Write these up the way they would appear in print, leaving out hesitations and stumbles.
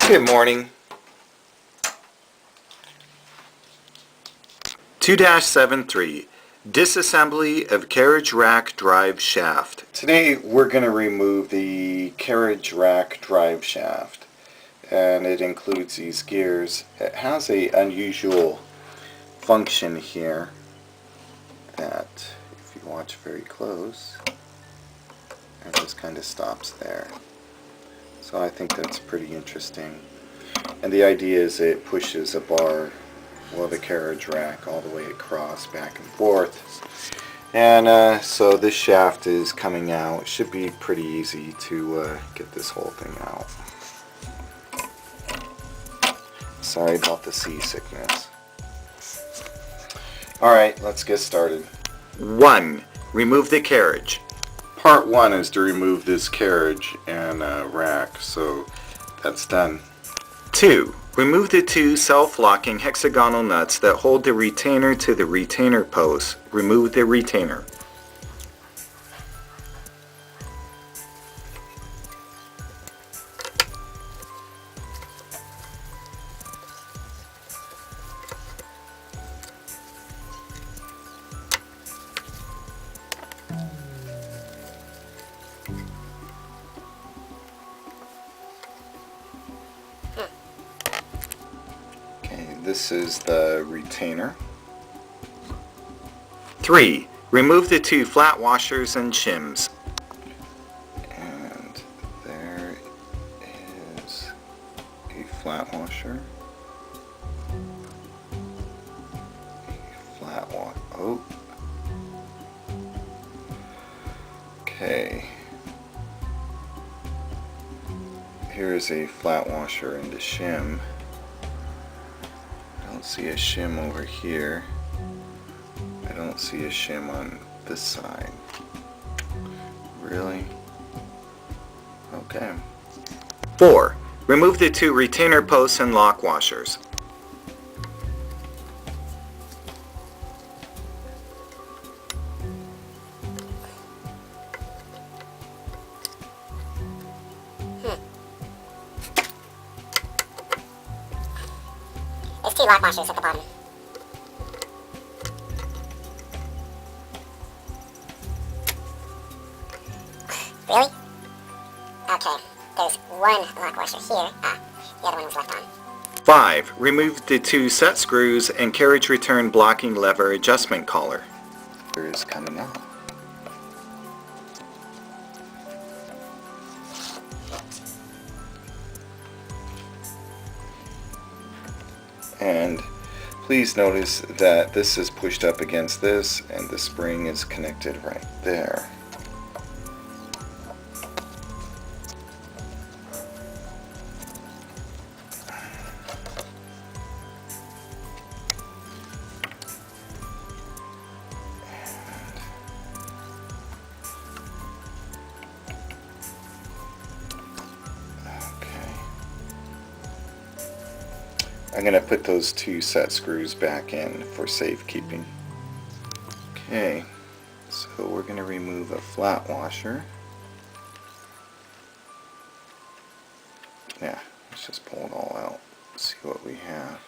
Good morning. 2-73 Disassembly of carriage rack drive shaft. Today we're going to remove the carriage rack drive shaft, and it includes these gears. It has an unusual function here that, if you watch very close, it just kind of stops there. So I think that's pretty interesting. And the idea is it pushes a bar, well, the carriage rack all the way across, back and forth. And so this shaft is coming out. It should be pretty easy to get this whole thing out. Sorry about the seasickness. Alright, let's get started. 1. Remove the carriage. Part 1 is to remove this carriage and rack, so that's done. 2. Remove the two self-locking hexagonal nuts that hold the retainer to the retainer post. Remove the retainer. This is the retainer. 3. Remove the two flat washers and shims. And there is a flat washer. Oh. Okay. Here is a flat washer and a shim. I don't see a shim over here. I don't see a shim on this side. Really? Okay. 4. Remove the two retainer posts and lock washers. There's two lock washers at the bottom. Really? Okay, there's one lock washer here. The other one was left on. 5. Remove the two set screws and carriage return blocking lever adjustment collar. There is coming out. And please notice that this is pushed up against this and the spring is connected right there. I'm going to put those two set screws back in for safekeeping. Okay, so we're going to remove a flat washer. Yeah, let's just pull it all out. See what we have.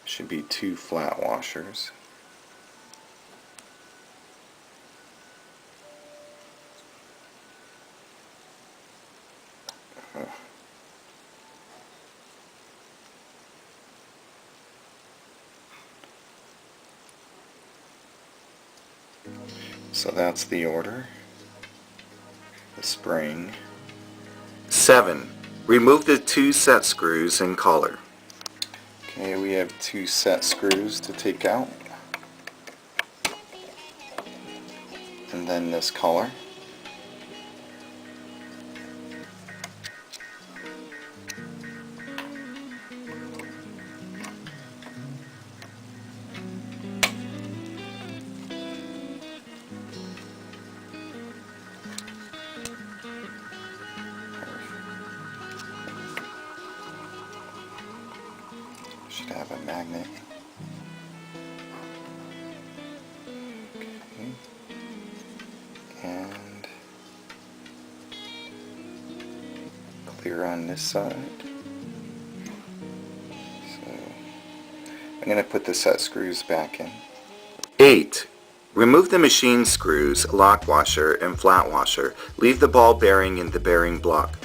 Should be two flat washers. So that's the order. The spring. 7. Remove the two set screws and collar. Okay, we have two set screws to take out. And then this collar. Should have a magnet. Okay. And clear on this side. I'm going to put the set screws back in. 8. Remove the machine screws, lock washer, and flat washer. Leave the ball bearing in the bearing block.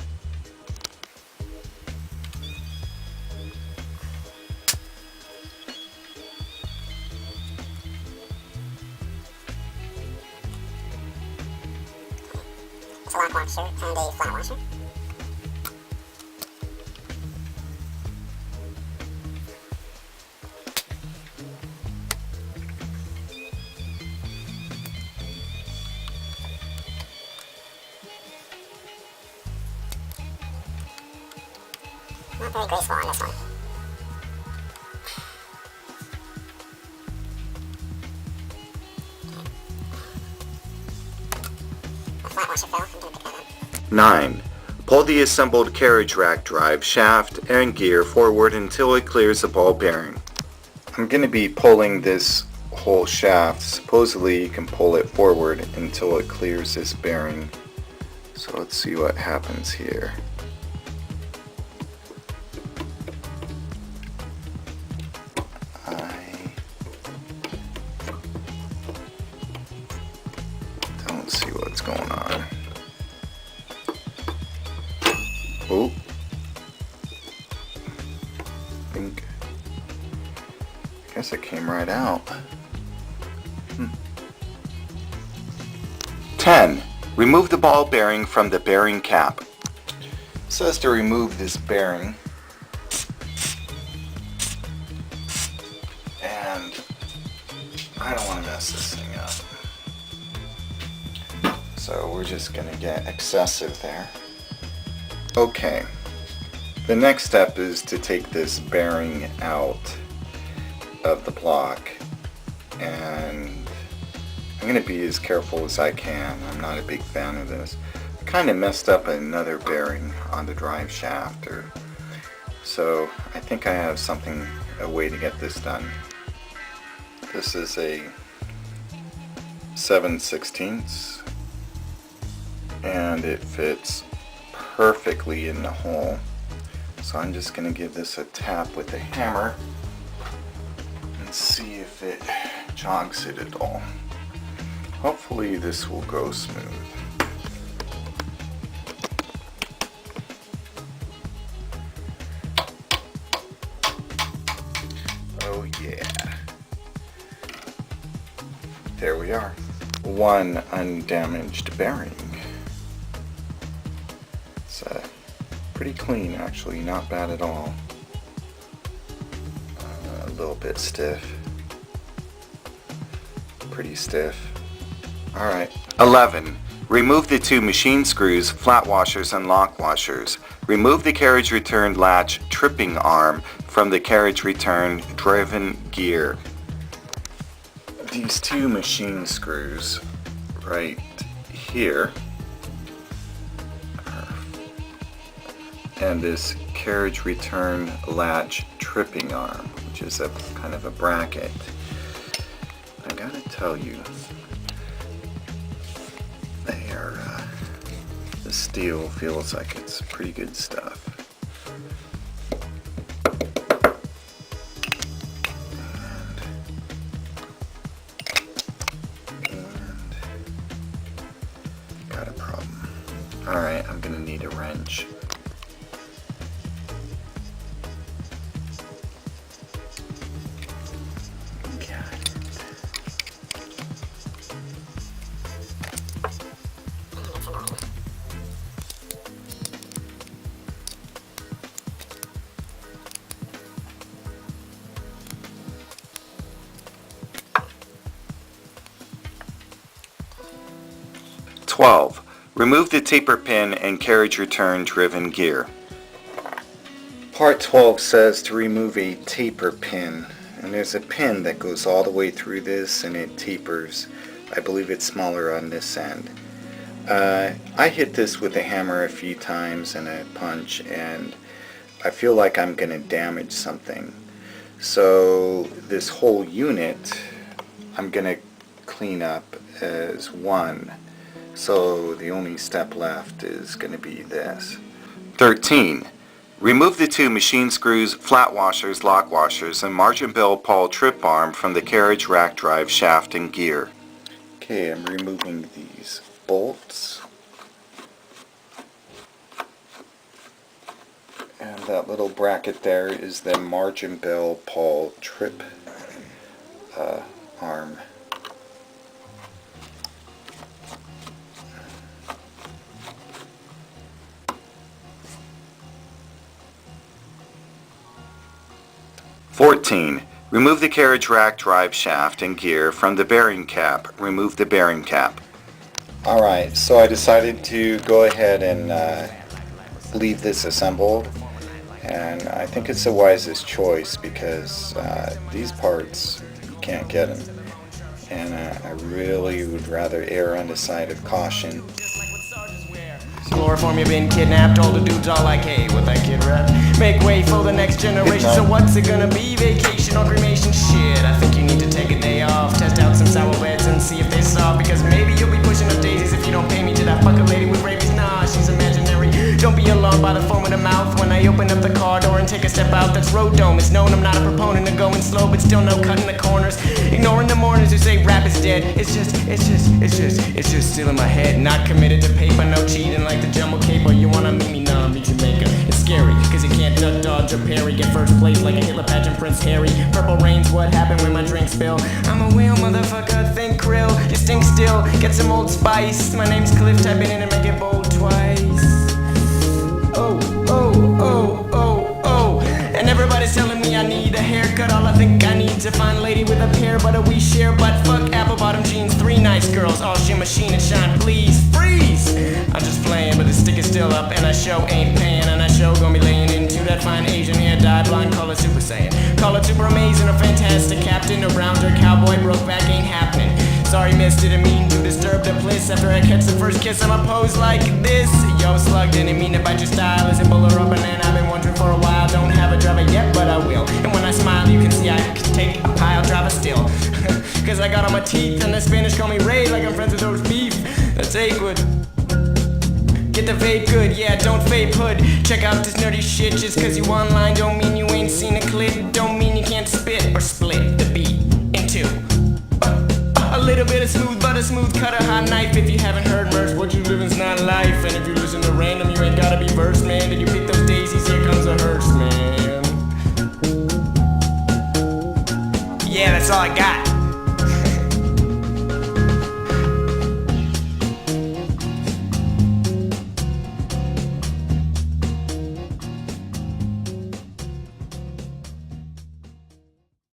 It's a lock washer and a flat washer. Not very graceful on this one. A flat washer fell. I'm going to pick that up. 9. Pull the assembled carriage rack drive shaft and gear forward until it clears the ball bearing. I'm going to be pulling this whole shaft. Supposedly you can pull it forward until it clears this bearing. So let's see what happens here. I don't see what's going on. Oh, I guess it came right out. 10. Remove the ball bearing from the bearing cap. It says to remove this bearing. And I don't want to mess this thing up. So we're just going to get excessive there. Okay. The next step is to take this bearing out of the block, and I'm going to be as careful as I can. I'm not a big fan of this. I kind of messed up another bearing on the drive shaft, so I think I have a way to get this done. This is a 7/16, and it fits perfectly in the hole. So I'm just going to give this a tap with a hammer and see if it jogs it at all. Hopefully this will go smooth. Oh yeah. There we are. One undamaged bearing. It's pretty clean actually, not bad at all. A little bit stiff. Pretty stiff. Alright. 11. Remove the 2 machine screws, flat washers, and lock washers. Remove the carriage return latch tripping arm from the carriage return driven gear. These 2 machine screws right here, and this carriage return latch tripping arm, which is a kind of a bracket. I gotta tell you, the steel feels like it's pretty good stuff. And got a problem. Alright, I'm gonna need a wrench. Got it. Remove the taper pin and carriage return driven gear. Part 12 says to remove a taper pin, and there's a pin that goes all the way through this and it tapers. I believe it's smaller on this end. I hit this with a hammer a few times and a punch, and I feel like I'm going to damage something. So this whole unit I'm going to clean up as one. So the only step left is going to be this. 13. Remove the two machine screws, flat washers, lock washers, and margin bill Paul trip arm from the carriage rack drive shaft and gear. Okay, I'm removing these bolts. And that little bracket there is the margin bill Paul trip arm. Remove the carriage rack drive shaft and gear from the bearing cap. Remove the bearing cap. Alright, so I decided to go ahead and leave this assembled, and I think it's the wisest choice because these parts, you can't get them, and I really would rather err on the side of caution. Chloroform, you've been kidnapped, all the dudes are like, hey, what that kid rap? Make way for the next generation, so what's it gonna be? Vacation or cremation? Shit, I think you need to take a day off, test out some sour beds and see if they soft, because maybe you'll be pushing up daisies if you don't pay me to that fucking lady with rabies. Nah, she's imaginary. Don't be alarmed by the form of the mouth when I open up the car door and take a step out. That's road dome. It's known I'm not a proponent of going slow, but still no cutting the corners. Ignoring the mourners who say rap is dead. It's just still in my head. Not committed to paper, no cheating like the jumbo caper. You wanna meet me? Nah, I'm Jamaica. It's scary, cause you can't duck, dodge, or parry. Get first place like a Hitler pageant, Prince Harry. Purple rains, what happened when my drink spill? I'm a whale, motherfucker, think krill. You stink still, get some Old Spice. My name's Cliff, type it in and make it bold twice. And everybody's telling me I need a haircut. All I think I need to find a lady with a pair, but we share. But fuck apple bottom jeans, 3 nice girls, all shimmer, sheen and shine. Please freeze. I'm just playing, but the stick is still up, and I show ain't paying, and I show gonna be laying into that fine Asian hair dye blonde. Call it Super Saiyan, call it super amazing or fantastic captain or brown dirt cowboy. Broke back ain't happening. Sorry, miss, didn't mean to disturb the bliss. After I catch the first kiss, I'ma pose like this. Yo, slug, didn't mean to bite your style. Is it bull or up? And then I've been wondering for a while. Don't have a driver yet, but I will. And when I smile, you can see I can take a pile driver still. Cause I got on my teeth, and the Spanish call me Ray, like I'm friends with those beef. That's Akewood. Get the vape good, yeah, don't vape hood. Check out this nerdy shit. Just cause you online don't mean you ain't seen a clit. Don't mean you can't spit or split the beat in two. A little bit of smooth butter, smooth cutter, hot knife. If you haven't heard merch, what you living's not life. And if you listen to random, you ain't gotta be versed, man. Did you pick those daisies? Here comes a hearse, man. Yeah, that's all I got.